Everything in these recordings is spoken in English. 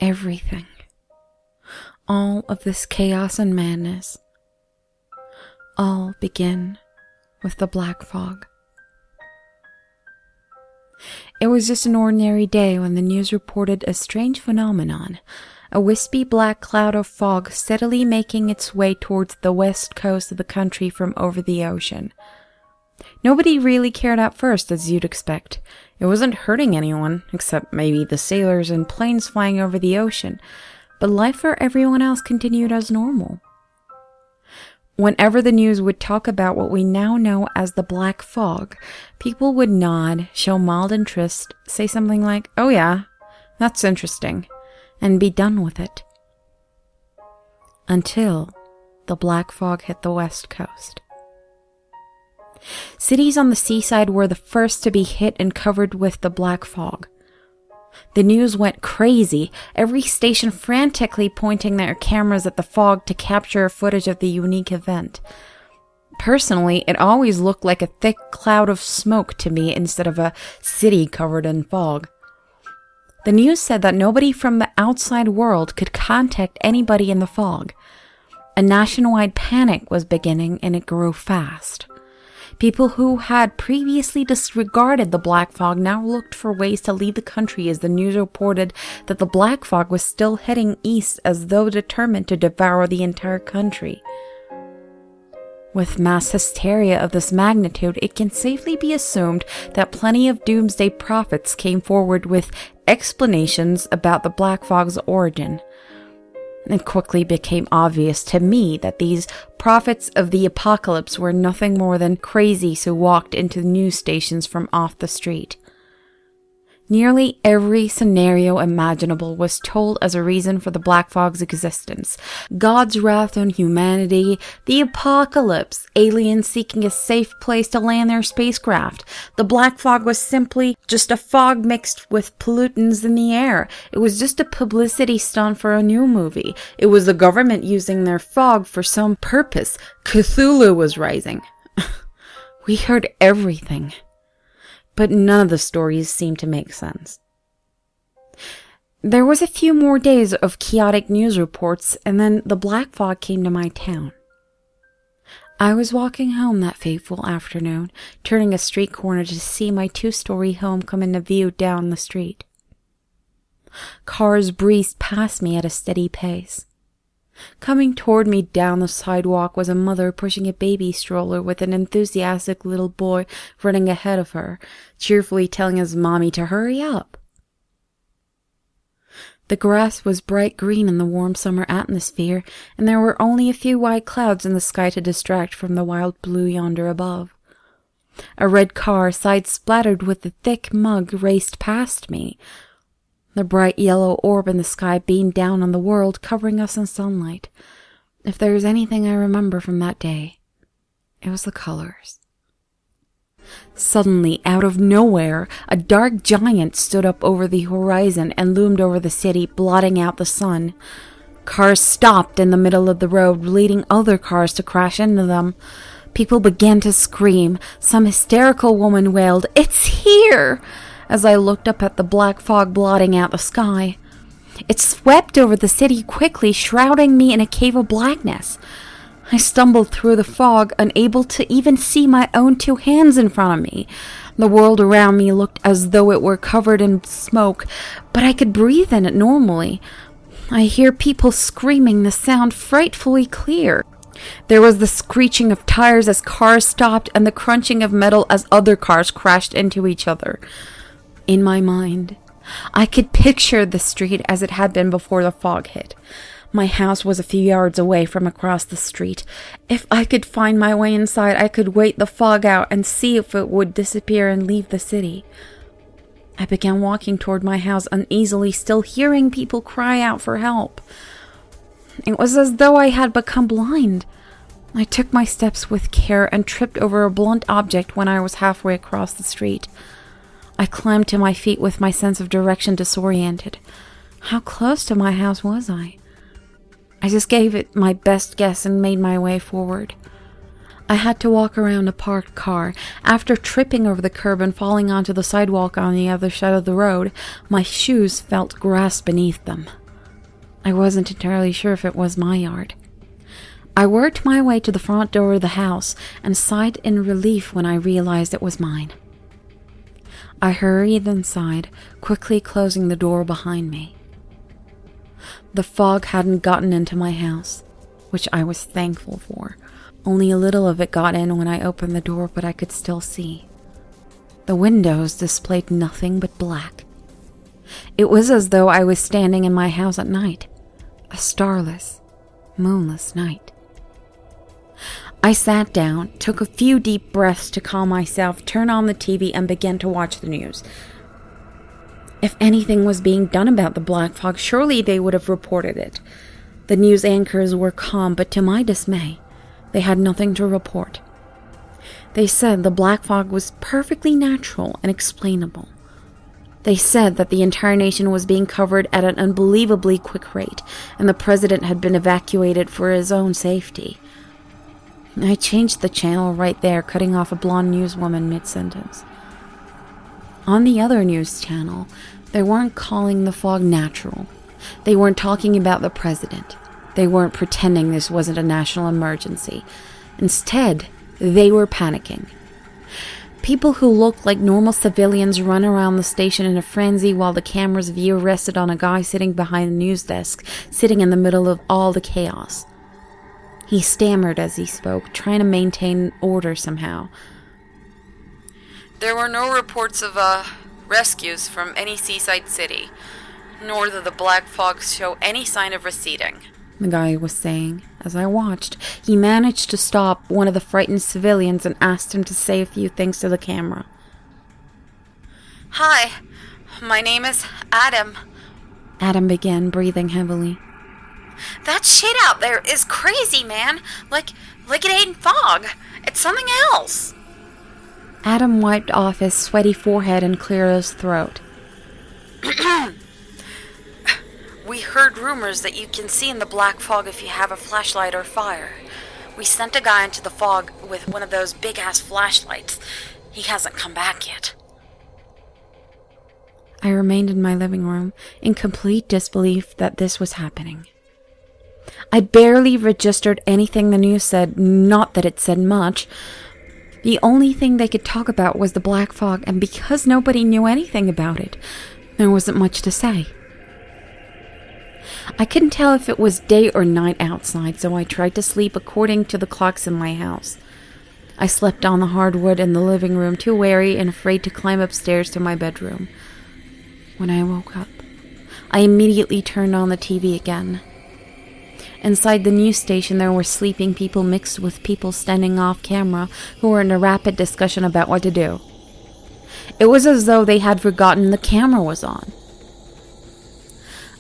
everything. All of this chaos and madness. All begin with the black fog. It was just an ordinary day when the news reported a strange phenomenon, a wispy black cloud of fog steadily making its way towards the west coast of the country from over the ocean. Nobody really cared at first, as you'd expect. It wasn't hurting anyone, except maybe the sailors and planes flying over the ocean, but life for everyone else continued as normal. Whenever the news would talk about what we now know as the black fog, people would nod, show mild interest, say something like, "Oh yeah, that's interesting," and be done with it. Until the black fog hit the west coast. Cities on the seaside were the first to be hit and covered with the black fog. The news went crazy, every station frantically pointing their cameras at the fog to capture footage of the unique event. Personally, it always looked like a thick cloud of smoke to me instead of a city covered in fog. The news said that nobody from the outside world could contact anybody in the fog. A nationwide panic was beginning, and it grew fast. People who had previously disregarded the black fog now looked for ways to leave the country as the news reported that the black fog was still heading east as though determined to devour the entire country. With mass hysteria of this magnitude, it can safely be assumed that plenty of doomsday prophets came forward with explanations about the black fog's origin. It quickly became obvious to me that these prophets of the apocalypse were nothing more than crazies who walked into the news stations from off the street. Nearly every scenario imaginable was told as a reason for the black fog's existence. God's wrath on humanity, the apocalypse, aliens seeking a safe place to land their spacecraft. The black fog was simply just a fog mixed with pollutants in the air. It was just a publicity stunt for a new movie. It was the government using their fog for some purpose. Cthulhu was rising. We heard everything. But none of the stories seemed to make sense. There was a few more days of chaotic news reports, and then the black fog came to my town. I was walking home that fateful afternoon, turning a street corner to see my 2-story home come into view down the street. Cars breezed past me at a steady pace. Coming toward me down the sidewalk was a mother pushing a baby stroller with an enthusiastic little boy running ahead of her, cheerfully telling his mommy to hurry up. The grass was bright green in the warm summer atmosphere, and there were only a few white clouds in the sky to distract from the wild blue yonder above. A red car, side splattered with the thick mud, raced past me. The bright yellow orb in the sky beamed down on the world, covering us in sunlight. If there is anything I remember from that day, it was the colors. Suddenly, out of nowhere, a dark giant stood up over the horizon and loomed over the city, blotting out the sun. Cars stopped in the middle of the road, leading other cars to crash into them. People began to scream. Some hysterical woman wailed, "It's here!" as I looked up at the black fog blotting out the sky. It swept over the city quickly, shrouding me in a cave of blackness. I stumbled through the fog, unable to even see my own 2 hands in front of me. The world around me looked as though it were covered in smoke, but I could breathe in it normally. I hear people screaming, the sound frightfully clear. There was the screeching of tires as cars stopped and the crunching of metal as other cars crashed into each other. In my mind, I could picture the street as it had been before the fog hit. My house was a few yards away from across the street. If I could find my way inside, I could wait the fog out and see if it would disappear and leave the city. I began walking toward my house uneasily, still hearing people cry out for help. It was as though I had become blind. I took my steps with care and tripped over a blunt object when I was halfway across the street. I climbed to my feet with my sense of direction disoriented. How close to my house was I? I just gave it my best guess and made my way forward. I had to walk around a parked car. After tripping over the curb and falling onto the sidewalk on the other side of the road, my shoes felt grass beneath them. I wasn't entirely sure if it was my yard. I worked my way to the front door of the house and sighed in relief when I realized it was mine. I hurried inside, quickly closing the door behind me. The fog hadn't gotten into my house, which I was thankful for. Only a little of it got in when I opened the door, but I could still see. The windows displayed nothing but black. It was as though I was standing in my house at night, a starless, moonless night. I sat down, took a few deep breaths to calm myself, turned on the TV, and began to watch the news. If anything was being done about the black fog, surely they would have reported it. The news anchors were calm, but to my dismay, they had nothing to report. They said the black fog was perfectly natural and explainable. They said that the entire nation was being covered at an unbelievably quick rate, and the president had been evacuated for his own safety. I changed the channel right there, cutting off a blonde newswoman mid-sentence. On the other news channel, they weren't calling the fog natural. They weren't talking about the president. They weren't pretending this wasn't a national emergency. Instead, they were panicking. People who looked like normal civilians run around the station in a frenzy while the camera's view rested on a guy sitting behind the news desk, sitting in the middle of all the chaos. He stammered as he spoke, trying to maintain order somehow. There were no reports of rescues from any seaside city, nor did the black fog show any sign of receding, the guy was saying. As I watched, he managed to stop one of the frightened civilians and asked him to say a few things to the camera. "Hi, my name is Adam." Adam began, breathing heavily. "That shit out there is crazy, man. Like it ain't fog. It's something else." Adam wiped off his sweaty forehead and cleared his throat. "We heard rumors that you can see in the black fog if you have a flashlight or fire. We sent a guy into the fog with one of those big-ass flashlights. He hasn't come back yet." I remained in my living room, in complete disbelief that this was happening. I barely registered anything the news said, not that it said much. The only thing they could talk about was the black fog, and because nobody knew anything about it, there wasn't much to say. I couldn't tell if it was day or night outside, so I tried to sleep according to the clocks in my house. I slept on the hardwood in the living room, too wary and afraid to climb upstairs to my bedroom. When I woke up, I immediately turned on the TV again. Inside the news station, there were sleeping people mixed with people standing off camera who were in a rapid discussion about what to do. It was as though they had forgotten the camera was on.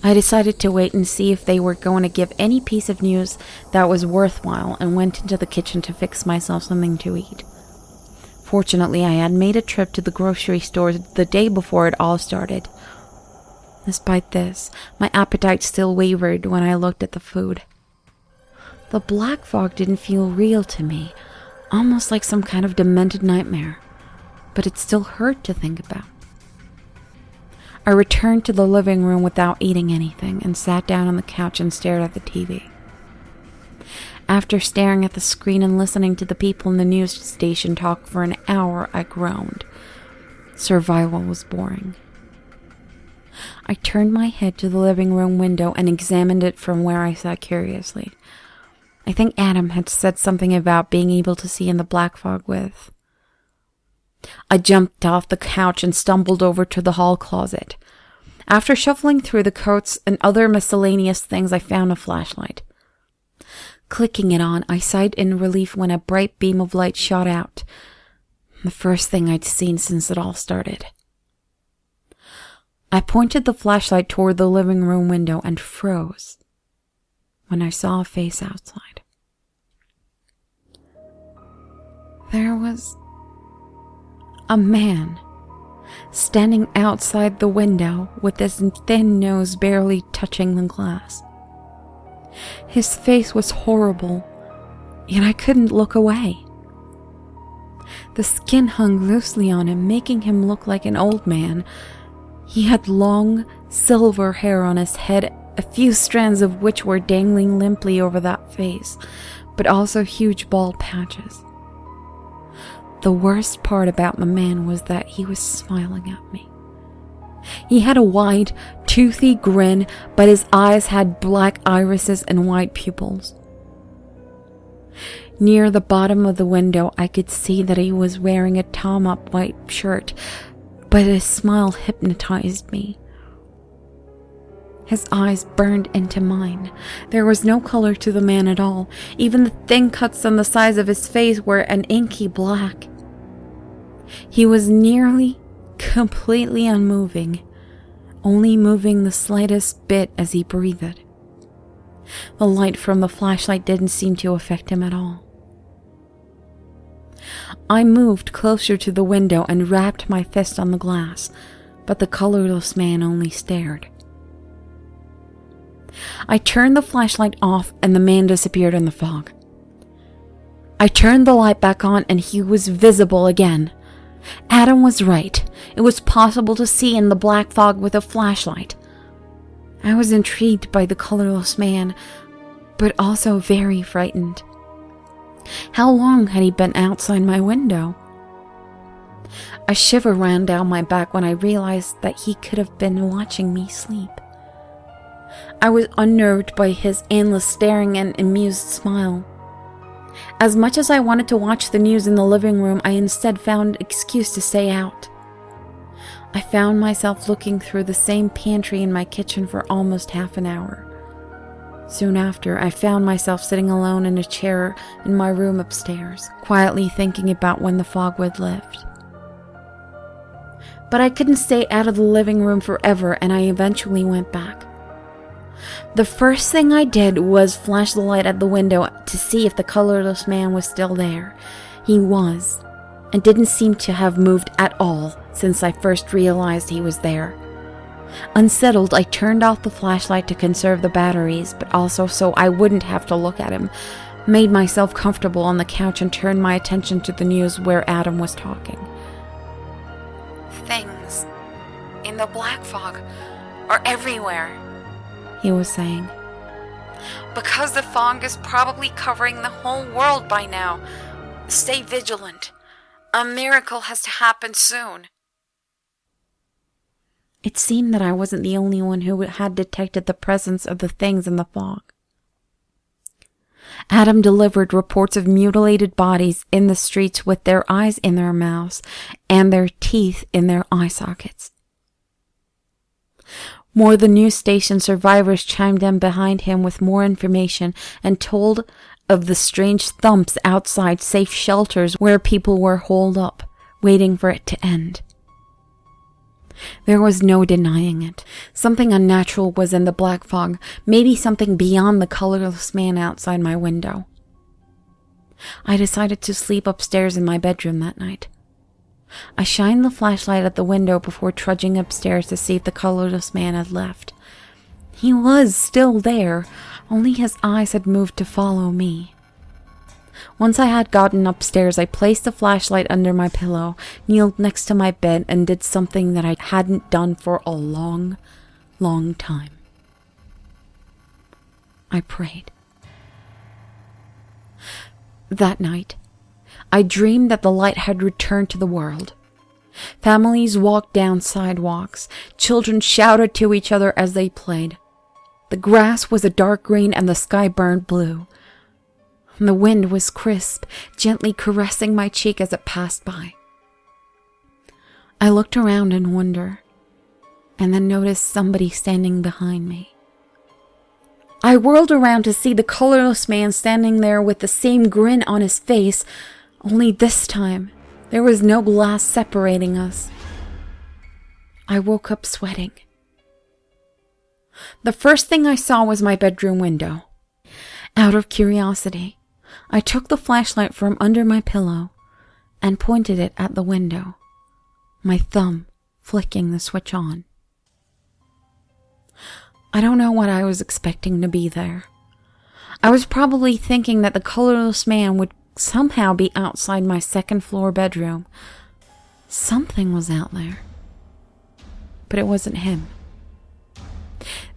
I decided to wait and see if they were going to give any piece of news that was worthwhile and went into the kitchen to fix myself something to eat. Fortunately, I had made a trip to the grocery store the day before it all started. Despite this, my appetite still wavered when I looked at the food. The black fog didn't feel real to me, almost like some kind of demented nightmare, but it still hurt to think about. I returned to the living room without eating anything and sat down on the couch and stared at the TV. After staring at the screen and listening to the people in the news station talk for an hour, I groaned. Survival was boring. I turned my head to the living room window and examined it from where I sat curiously. I think Adam had said something about being able to see in the black fog with. I jumped off the couch and stumbled over to the hall closet. After shuffling through the coats and other miscellaneous things, I found a flashlight. Clicking it on, I sighed in relief when a bright beam of light shot out. The first thing I'd seen since it all started. I pointed the flashlight toward the living room window and froze when I saw a face outside. There was a man standing outside the window with his thin nose barely touching the glass. His face was horrible, yet I couldn't look away. The skin hung loosely on him, making him look like an old man. He had long, silver hair on his head a few strands of which were dangling limply over that face, but also huge bald patches. The worst part about the man was that he was smiling at me. He had a wide, toothy grin, but his eyes had black irises and white pupils. Near the bottom of the window, I could see that he was wearing a tom-up white shirt, but his smile hypnotized me. His eyes burned into mine. There was no color to the man at all. Even the thin cuts on the sides of his face were an inky black. He was nearly completely unmoving, only moving the slightest bit as he breathed. The light from the flashlight didn't seem to affect him at all. I moved closer to the window and rapped my fist on the glass, but the colorless man only stared. I turned the flashlight off and the man disappeared in the fog. I turned the light back on and he was visible again. Adam was right. It was possible to see in the black fog with a flashlight. I was intrigued by the colorless man, but also very frightened. How long had he been outside my window? A shiver ran down my back when I realized that he could have been watching me sleep. I was unnerved by his endless staring and amused smile. As much as I wanted to watch the news in the living room, I instead found an excuse to stay out. I found myself looking through the same pantry in my kitchen for almost half an hour. Soon after, I found myself sitting alone in a chair in my room upstairs, quietly thinking about when the fog would lift. But I couldn't stay out of the living room forever, and I eventually went back. The first thing I did was flash the light at the window to see if the colorless man was still there. He was, and didn't seem to have moved at all since I first realized he was there. Unsettled, I turned off the flashlight to conserve the batteries, but also so I wouldn't have to look at him, made myself comfortable on the couch and turned my attention to the news where Adam was talking. Things in the black fog are everywhere, he was saying. Because the fog is probably covering the whole world by now. Stay vigilant. A miracle has to happen soon. It seemed that I wasn't the only one who had detected the presence of the things in the fog. Adam delivered reports of mutilated bodies in the streets with their eyes in their mouths and their teeth in their eye sockets. More the news station survivors chimed in behind him with more information and told of the strange thumps outside safe shelters where people were holed up, waiting for it to end. There was no denying it. Something unnatural was in the black fog, maybe something beyond the colorless man outside my window. I decided to sleep upstairs in my bedroom that night. I shined the flashlight at the window before trudging upstairs to see if the colorless man had left. He was still there, only his eyes had moved to follow me. Once I had gotten upstairs, I placed the flashlight under my pillow, kneeled next to my bed, and did something that I hadn't done for a long, long time. I prayed. That night, I dreamed that the light had returned to the world. Families walked down sidewalks. Children shouted to each other as they played. The grass was a dark green and the sky burned blue. The wind was crisp, gently caressing my cheek as it passed by. I looked around in wonder, and then noticed somebody standing behind me. I whirled around to see the colorless man standing there with the same grin on his face, only this time there was no glass separating us. I woke up sweating. The first thing I saw was my bedroom window. Out of curiosity, I took the flashlight from under my pillow and pointed it at the window, my thumb flicking the switch on. I don't know what I was expecting to be there. I was probably thinking that the colorless man would somehow be outside my second-floor bedroom. Something was out there, but it wasn't him.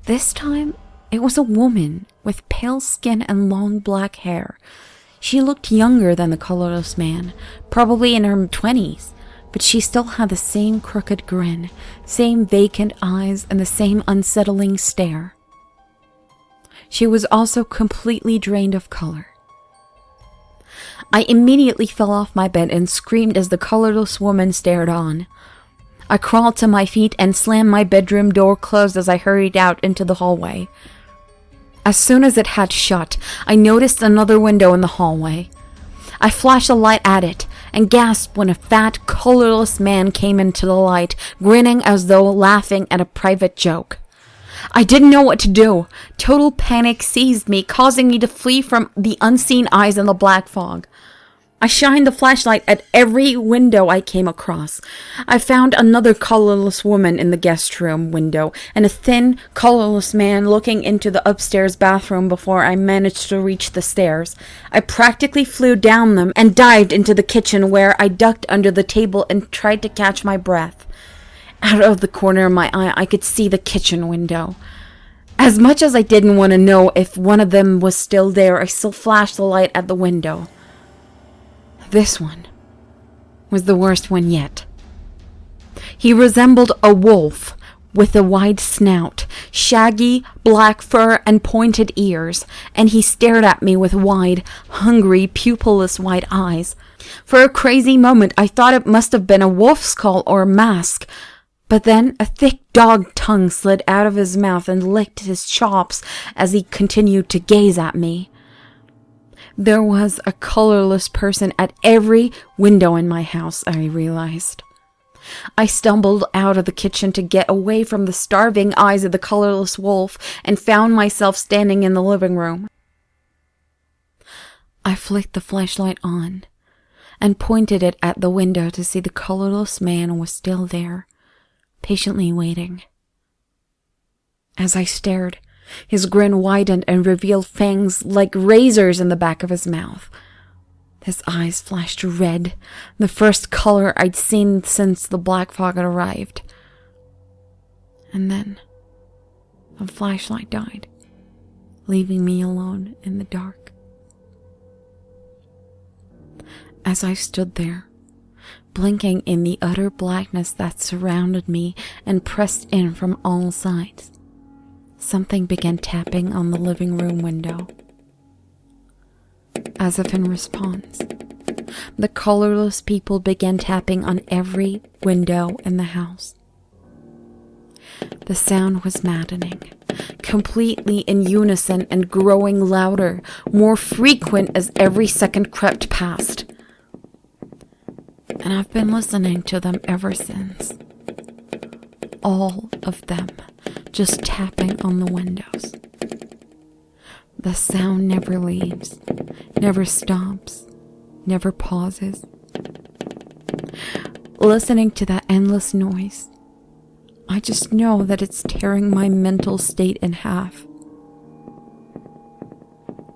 This time, It was a woman with pale skin and long black hair. She looked younger than the colorless man, probably in her 20s, but she still had the same crooked grin, same vacant eyes, and the same unsettling stare. She was also completely drained of color. I immediately fell off my bed and screamed as the colorless woman stared on. I crawled to my feet and slammed my bedroom door closed as I hurried out into the hallway. As soon as it had shut, I noticed another window in the hallway. I flashed a light at it and gasped when a fat, colorless man came into the light, grinning as though laughing at a private joke. I didn't know what to do. Total panic seized me, causing me to flee from the unseen eyes in the black fog. I shined the flashlight at every window I came across. I found another colorless woman in the guest room window and a thin, colorless man looking into the upstairs bathroom before I managed to reach the stairs. I practically flew down them and dived into the kitchen where I ducked under the table and tried to catch my breath. Out of the corner of my eye, I could see the kitchen window. As much as I didn't want to know if one of them was still there, I still flashed the light at the window. This one was the worst one yet. He resembled a wolf with a wide snout, shaggy black fur, and pointed ears, and he stared at me with wide, hungry, pupilless white eyes. For a crazy moment, I thought it must have been a wolf's skull or a mask, but then a thick dog tongue slid out of his mouth and licked his chops as he continued to gaze at me. There was a colorless person at every window in my house, I realized. I stumbled out of the kitchen to get away from the starving eyes of the colorless wolf and found myself standing in the living room. I flicked the flashlight on and pointed it at the window to see the colorless man was still there, patiently waiting. As I stared, his grin widened and revealed fangs like razors in the back of his mouth. His eyes flashed red, the first color I'd seen since the black fog had arrived. And then the flashlight died, leaving me alone in the dark. As I stood there, blinking in the utter blackness that surrounded me and pressed in from all sides, something began tapping on the living room window. As if in response, the colorless people began tapping on every window in the house. The sound was maddening, completely in unison and growing louder, more frequent as every second crept past. And I've been listening to them ever since. All of them just tapping on the windows. The sound never leaves, never stops, never pauses. Listening to that endless noise, I just know that it's tearing my mental state in half.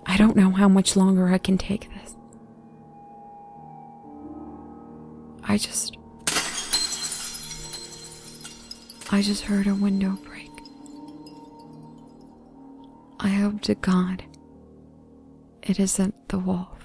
I don't know how much longer I can take this. I just heard a window break. I hope to God it isn't the wolf.